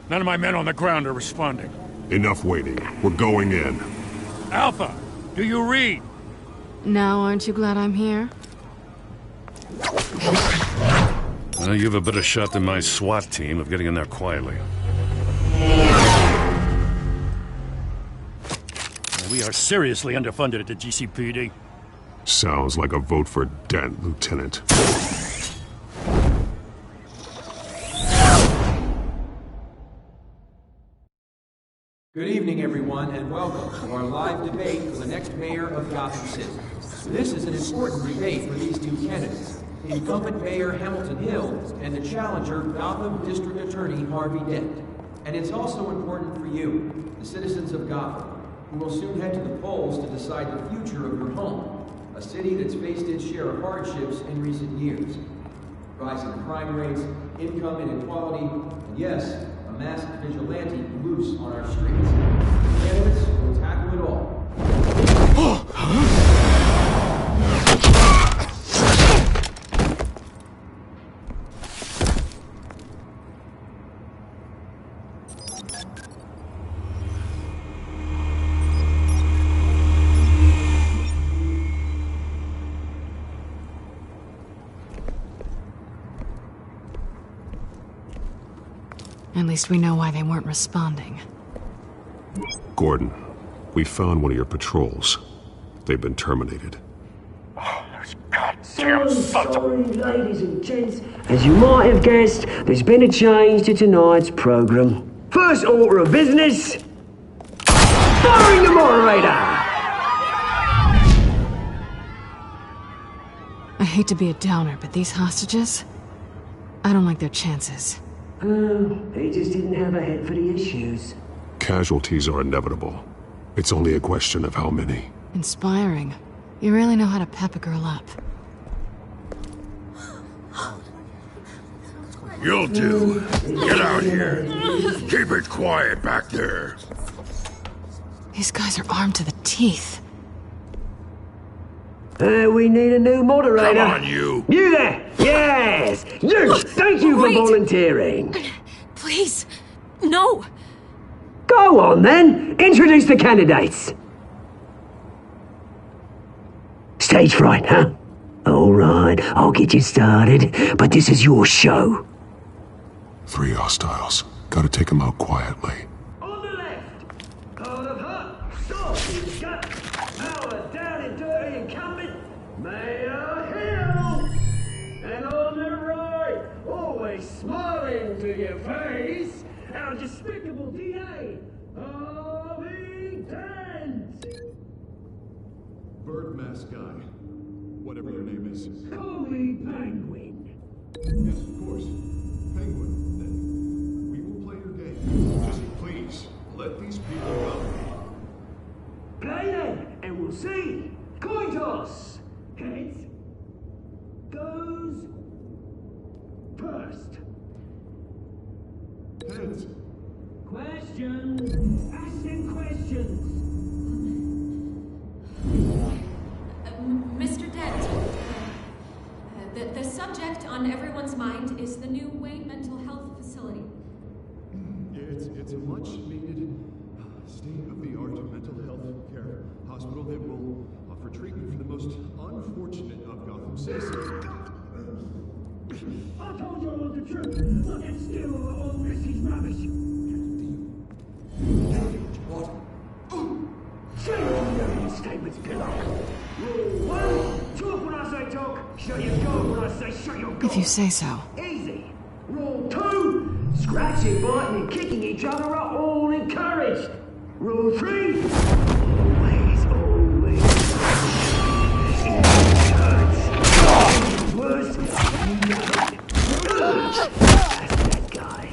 None of my men on the ground are responding. Enough waiting. We're going in. Alpha, do you read? Now aren't you glad I'm here? You have a better shot than my SWAT team of getting in there quietly. We are seriously underfunded at the GCPD. Sounds like a vote for Dent, Lieutenant. Good evening, everyone, and welcome to our live debate for the next mayor of Gotham City. This is an important debate for these two candidates, incumbent Mayor Hamilton Hill and the challenger Gotham District Attorney Harvey Dent. And it's also important for you, the citizens of Gotham, who will soon head to the polls to decide the future of your home, a city that's faced its share of hardships in recent years. Rising crime rates, income inequality, and yes, a masked vigilante loose on our streets. The candidates will tackle it all. At least we know why they weren't responding. Gordon, we found one of your patrols. They've been terminated. So sorry, ladies and gents. As you might have guessed, there's been a change to tonight's program. First order of business, firing the moderator! I hate to be a downer, but these hostages, I don't like their chances. He just didn't have a head for the issues. Casualties are inevitable. It's only a question of how many. Inspiring. You really know how to pep a girl up. You'll do. Get out here. Keep it quiet back there. These guys are armed to the teeth. We need a new moderator. Come on, you. You there! Yes! You! Thank you for volunteering. Please, no. Go on, then. Introduce the candidates. Stage fright, huh? All right, I'll get you started, but this is your show. 3 hostiles. Gotta take them out quietly. On the left, out of hot, saucy gut, our down and dirty incumbent, Mayor Hill. And on the right, always smiling to your face, our despicable DA, Harvey Dent. Bird mask guy. Whatever your name is. Call me Penguin. Yes, of course. first. Heads. Questions! Ask them questions! Mr. Dent, the subject on everyone's mind is the new Wayne Mental Health Facility. It's a much-needed, state-of-the-art mental health care hospital that will offer treatment for the most unfortunate of Gotham citizens. I told you all the truth! Look at still all this is rubbish! What? Say your statements, pillow! Rule 1, talk when I say talk, shut your door when I say shut your door! If you say so. Easy! Rule 2, scratching, biting and kicking each other are all encouraged! Rule 3, always words. That's that guy.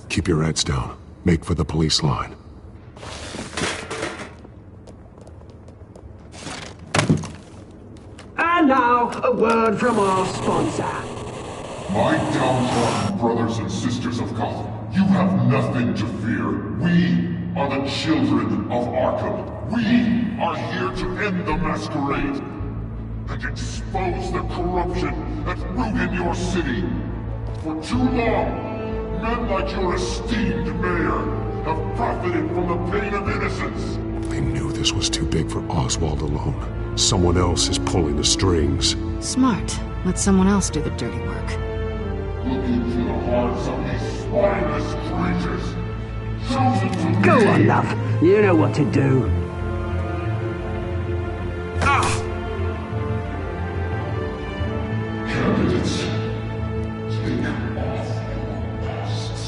Keep your heads down. Make for the police line. And now, a word from our sponsor. My downtrodden brothers and sisters of Gotham, you have nothing to fear. We are the children of Arkham. We are here to end the masquerade and expose the corruption that ruined your city. For too long, men like your esteemed mayor have profited from the pain of innocence. They knew this was too big for Oswald alone. Someone else is pulling the strings. Smart. Let someone else do the dirty work. Look into the hearts of these spineless creatures. Chosen to Go lead. on, love. You know what to do. Candidates, take off your masks.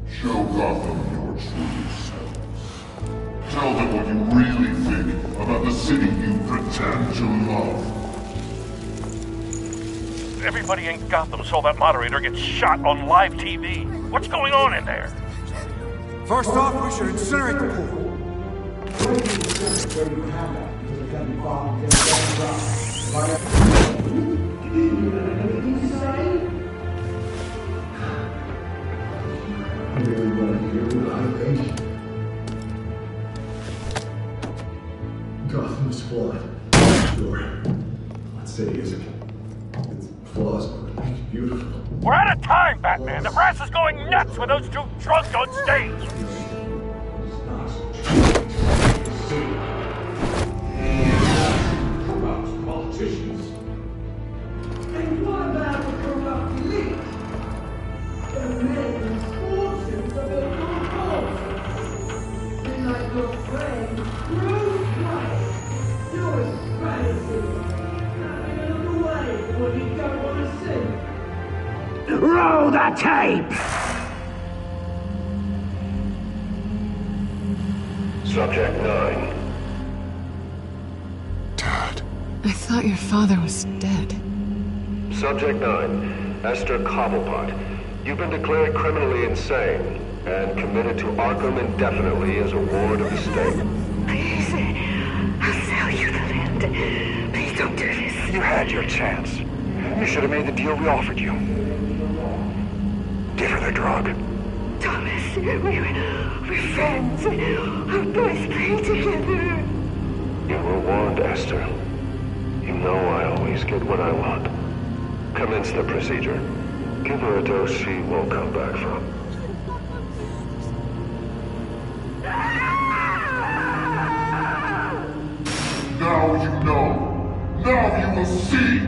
Show Gotham your true selves. Tell them what you really think about the city you pretend to love. Everybody in Gotham saw that moderator get shot on live TV. What's going on in there? First off, we should incinerate the pool. Gotham's flawed. Sure. Let's say it isn't. Its flaws make it beautiful. We're out of time, Batman. The brass is going nuts with those two drunks on stage. Corrupt politicians. And what about the corrupt elite? They're making fortunes of their own cause. Be like your friend, Bruce Wayne. You're crazy. Nothing another way what you don't want to see. Roll the tape! Subject 9. I thought your father was dead. Subject 9, Esther Cobblepot. You've been declared criminally insane and committed to Arkham indefinitely as a ward of the state. Please, I'll sell you the land. Please don't do this. You had your chance. You should have made the deal we offered you. Give her the drug. Thomas, we're friends. Our boys play together. You were warned, Esther. You know I always get what I want. Commence the procedure. Give her a dose she won't come back from. Now you know. Now you will see.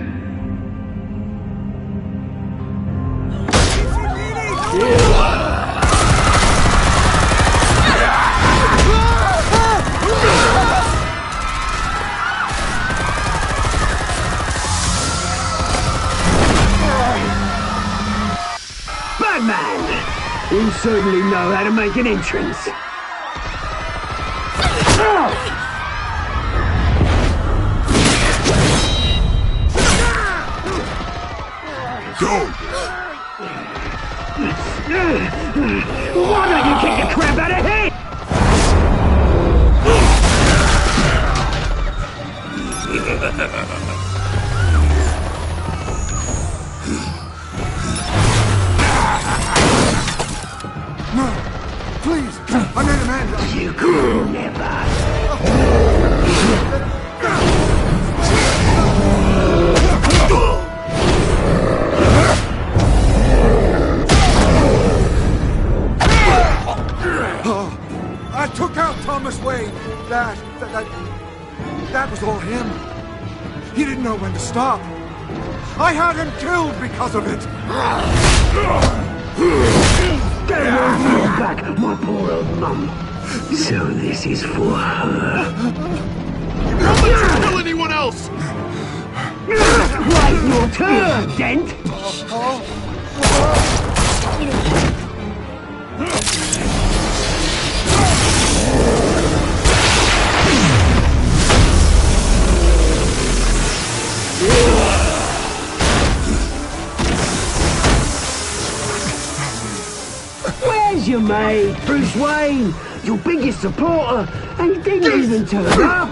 Batman! You certainly know how to make an entrance. Go! Why don't you kick the crap out of him? No! Please! I made Amanda! You could never! I took out Thomas Wayne! That was all him. He didn't know when to stop. I had him killed because of it! Get her back, my poor old mum. So this is for her. Don't let you kill anyone else! Right, your turn, Dent! Where's your mate, Bruce Wayne? Your biggest supporter, and he didn't even turn up!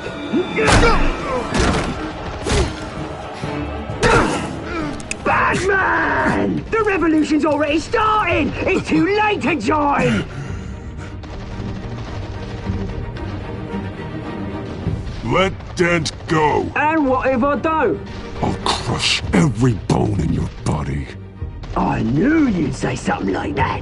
Batman! The revolution's already started! It's too late to join! Let Dent go! And what if I don't? I'll crush every bone in your body. I knew you'd say something like that.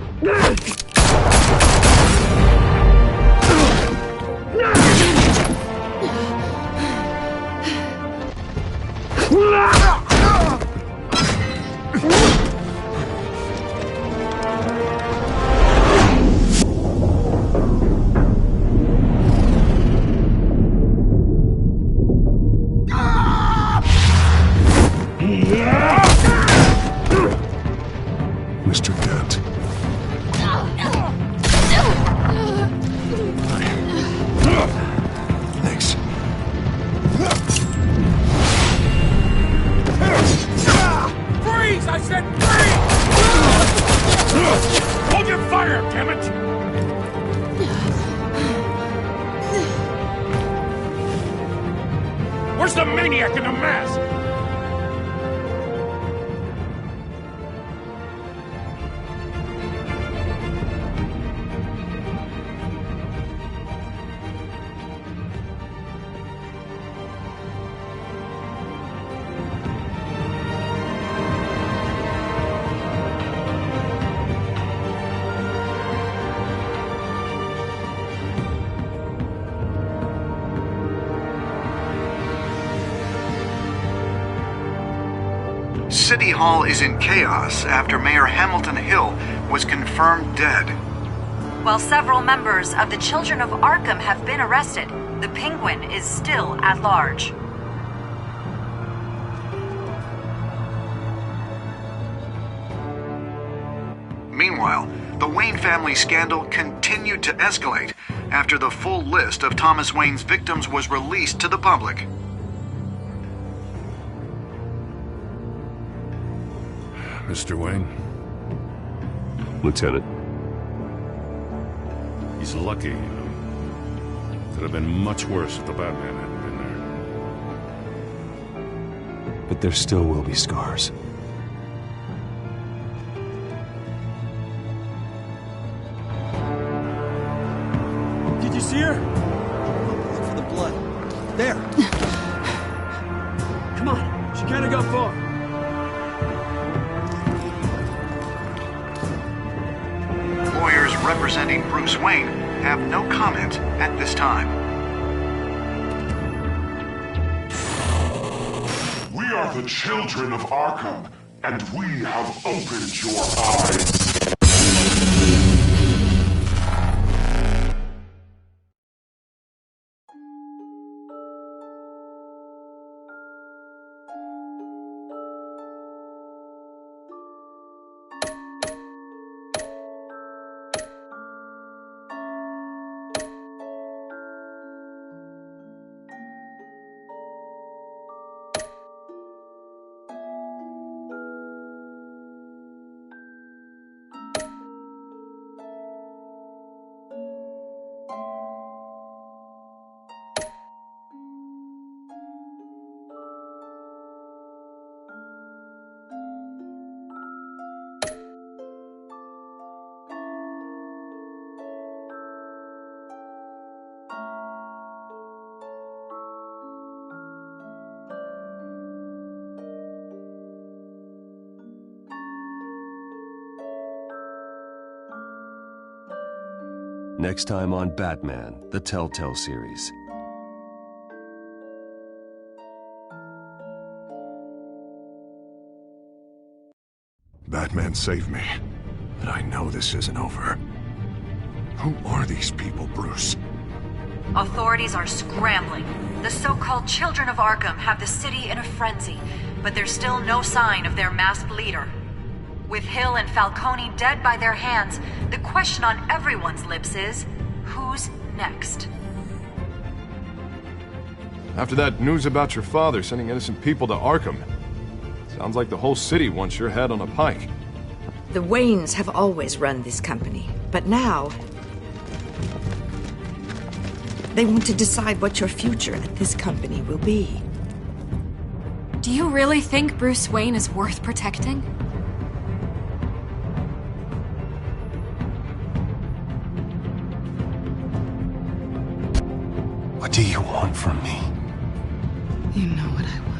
Mr. Dent. Thanks. Freeze! I said freeze! Hold your fire, damn it! Where's the maniac in the mask? City Hall is in chaos after Mayor Hamilton Hill was confirmed dead. While several members of the Children of Arkham have been arrested, the Penguin is still at large. Meanwhile, the Wayne family scandal continued to escalate after the full list of Thomas Wayne's victims was released to the public. Mr. Wayne? Lieutenant. He's lucky, you know. Could have been much worse if the Batman hadn't been there. But there still will be scars. Did you see her? Look for the blood. There. Come on. She can't have got far. Lawyers representing Bruce Wayne have no comment at this time. We are the children of Arkham, and we have opened your eyes. Next time on Batman, the Telltale series. Batman saved me, but I know this isn't over. Who are these people, Bruce? Authorities are scrambling. The so-called Children of Arkham have the city in a frenzy, but there's still no sign of their masked leader. With Hill and Falcone dead by their hands, the question on everyone's lips is, who's next? After that news about your father sending innocent people to Arkham, sounds like the whole city wants your head on a pike. The Waynes have always run this company, but now they want to decide what your future at this company will be. Do you really think Bruce Wayne is worth protecting? What do you want from me? You know what I want.